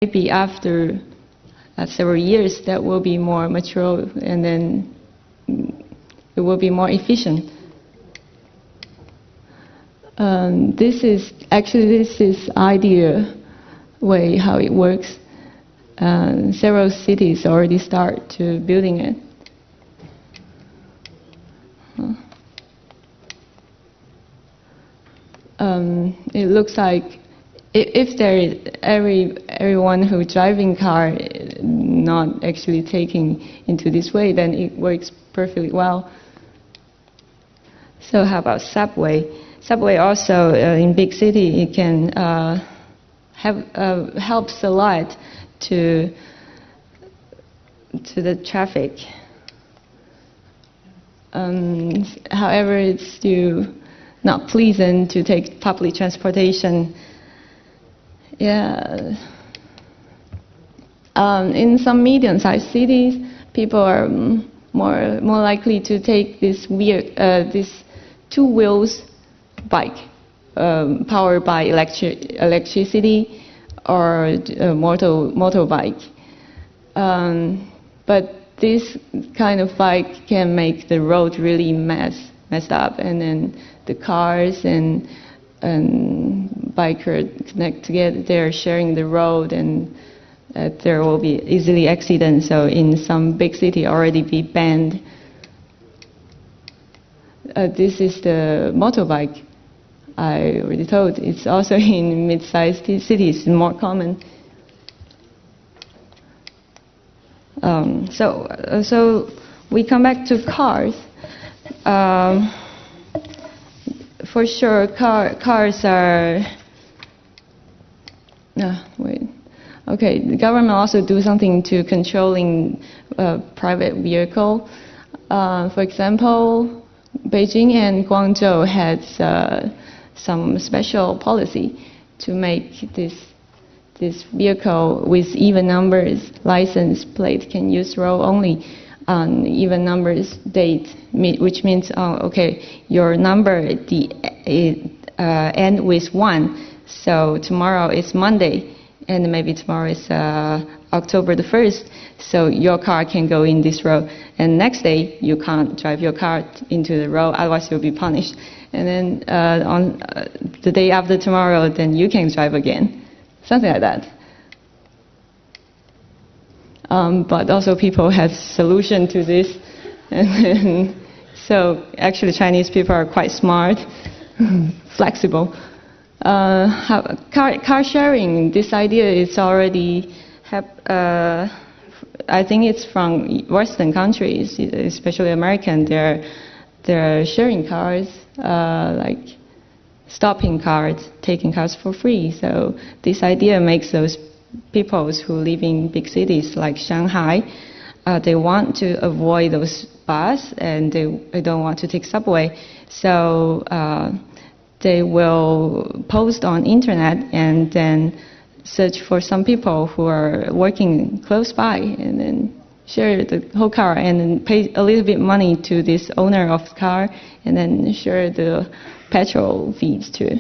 maybe after several years that will be more mature, and then it will be more efficient. This is idea way how it works. Several cities already start to building it. It looks like if there is everyone who driving car not actually taking into this way, then it works perfectly well. So how about subway? Subway also in big city, it can helps a lot to the traffic. However, it's still not pleasant to take public transportation. Yeah. In some medium-sized cities, people are more likely to take this two wheels bike, powered by electricity, or motorbike. But this kind of bike can make the road really messed up, and then the cars and bikers connect together. They're sharing the road, and there will be easily accidents. So in some big city already be banned. This is the motorbike. I already told. It's also in mid-sized cities more common. So we come back to cars. For sure, cars are. Wait. Okay, the government also do something to controlling private vehicle. For example, Beijing and Guangzhou had some special policy to make this vehicle with even numbers license plate can use road only on even numbers date, which means okay, your number end with 1. So tomorrow is Monday, and maybe tomorrow is October the 1st. So your car can go in this road, and next day you can't drive your car into the road, otherwise you'll be punished. And then on the day after tomorrow, then you can drive again, something like that. But also people have solution to this, and so actually Chinese people are quite smart, flexible. Car sharing, this idea is already I think it's from Western countries, especially American. They're sharing cars, like stopping cars, taking cars for free. So this idea makes those people who live in big cities like Shanghai, they want to avoid those bus, and they don't want to take subway. So they will post on internet and then search for some people who are working close by, and then share the whole car, and then pay a little bit money to this owner of the car, and then share the petrol fees too.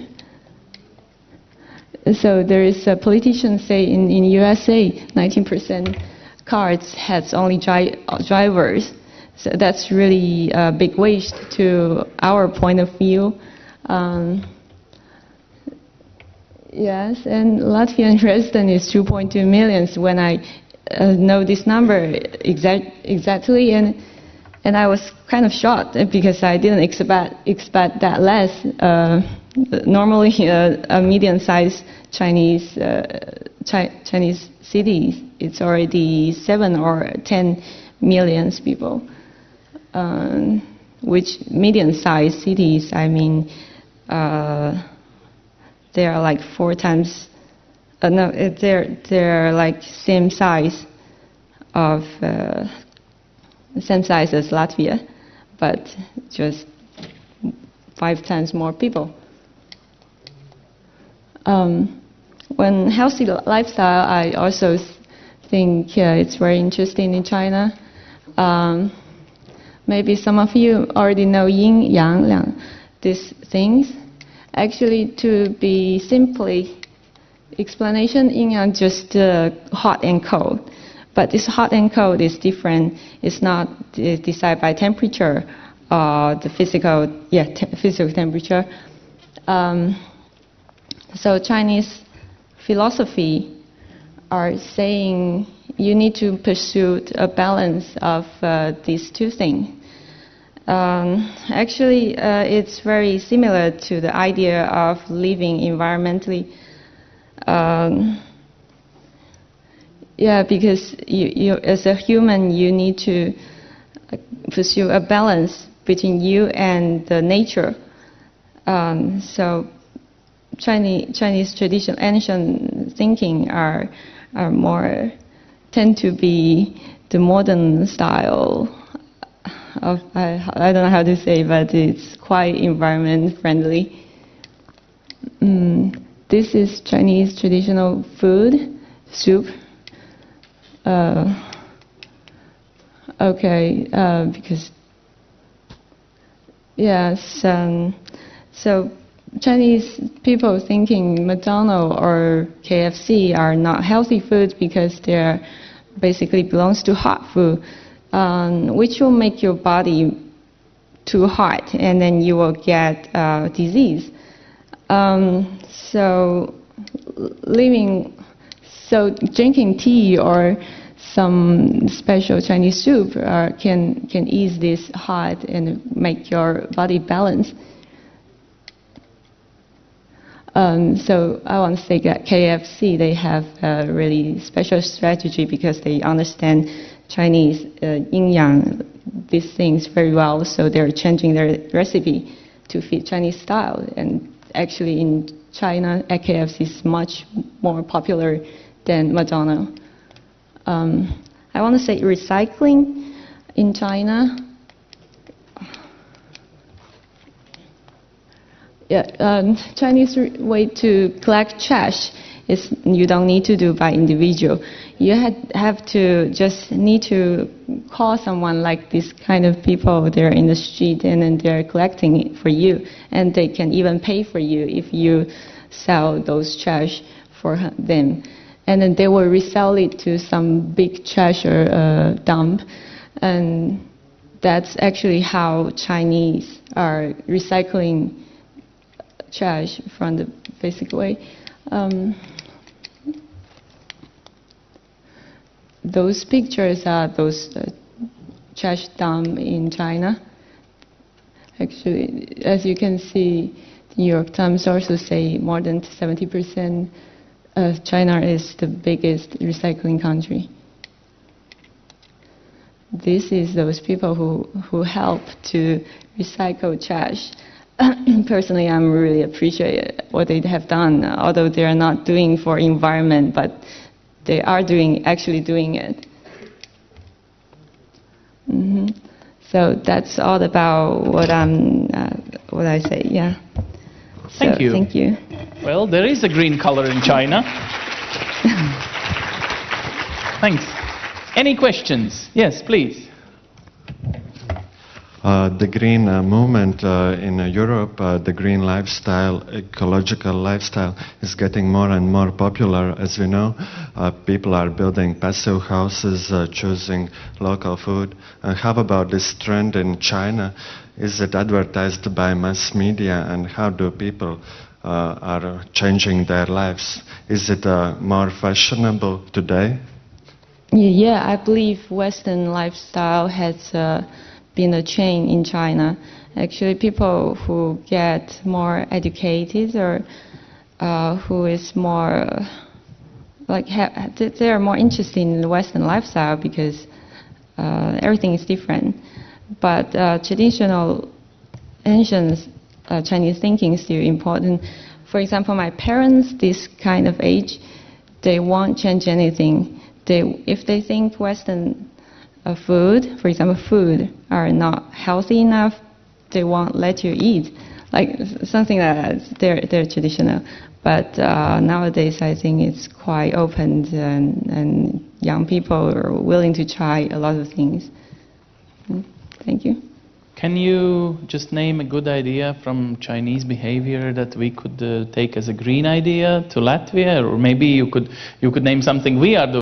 So there is a politician say in USA, 19% cars has only drivers. So that's really a big waste to our point of view. Yes, and Latvian resident is 2.2 million. When I know this number exactly, and I was kind of shocked because I didn't expect that less. Normally, a medium-sized Chinese cities, it's already 7 or 10 million people. Which medium-sized cities, I mean, they are like 4 times. No, they're like same size as Latvia, but just 5 times more people. When healthy lifestyle, I also think it's very interesting in China. Maybe some of you already know yin, yang, liang, these things. Actually, to be simply explanation, yin yang just hot and cold. But this hot and cold is different. It's not decided by temperature, the physical temperature. So Chinese philosophy are saying you need to pursue a balance of these two things. Actually, it's very similar to the idea of living environmentally. Because you as a human, you need to pursue a balance between you and the nature. So Chinese traditional ancient thinking are more tend to be the modern style of, I don't know how to say, but it's quite environment friendly. This is Chinese traditional food, soup. Because yes, so Chinese people thinking McDonald's or KFC are not healthy foods because they're basically belongs to hot food, which will make your body too hot, and then you will get disease. So drinking tea or some special Chinese soup can ease this hot and make your body balance. So I want to say that KFC, they have a really special strategy because they understand Chinese yin-yang, these things very well, so they're changing their recipe to fit Chinese style. And actually in China, KFC is much more popular than McDonald's. I want to say recycling in China. Chinese way to collect trash is you don't need to do by individual. You have to just need to call someone like this kind of people. They're in the street and then they're collecting it for you, and they can even pay for you if you sell those trash for them. And then they will resell it to some big trash dump, and that's actually how Chinese are recycling trash from the basic way. Those pictures are those trash dump in China. Actually, as you can see, the New York Times also say more than 70% China is the biggest recycling country. This is those people who help to recycle trash. Personally, I'm really appreciate what they have done, although they are not doing for environment, but they are actually doing it. So that's all about what I say. Yeah. Thank you. Thank you. Well, there is a green color in China. Thanks. Any questions? Yes, please. The green movement in Europe, the green lifestyle, ecological lifestyle, is getting more and more popular. As we know, people are building passive houses, choosing local food. How about this trend in China? Is it advertised by mass media, and how do people are changing their lives? Is it more fashionable today? Yeah, I believe Western lifestyle has been a change in China. Actually, people who get more educated or who is more they are more interested in the Western lifestyle because everything is different. But traditional ancient Chinese thinking is still important. For example, my parents, this kind of age, they won't change anything. If they think Western food, for example, food are not healthy enough, they won't let you eat. Like something like that, they're traditional. But nowadays, I think it's quite open, and young people are willing to try a lot of things. Thank you. Can you just name a good idea from Chinese behavior that we could take as a green idea to Latvia? Or maybe you could name something we are doing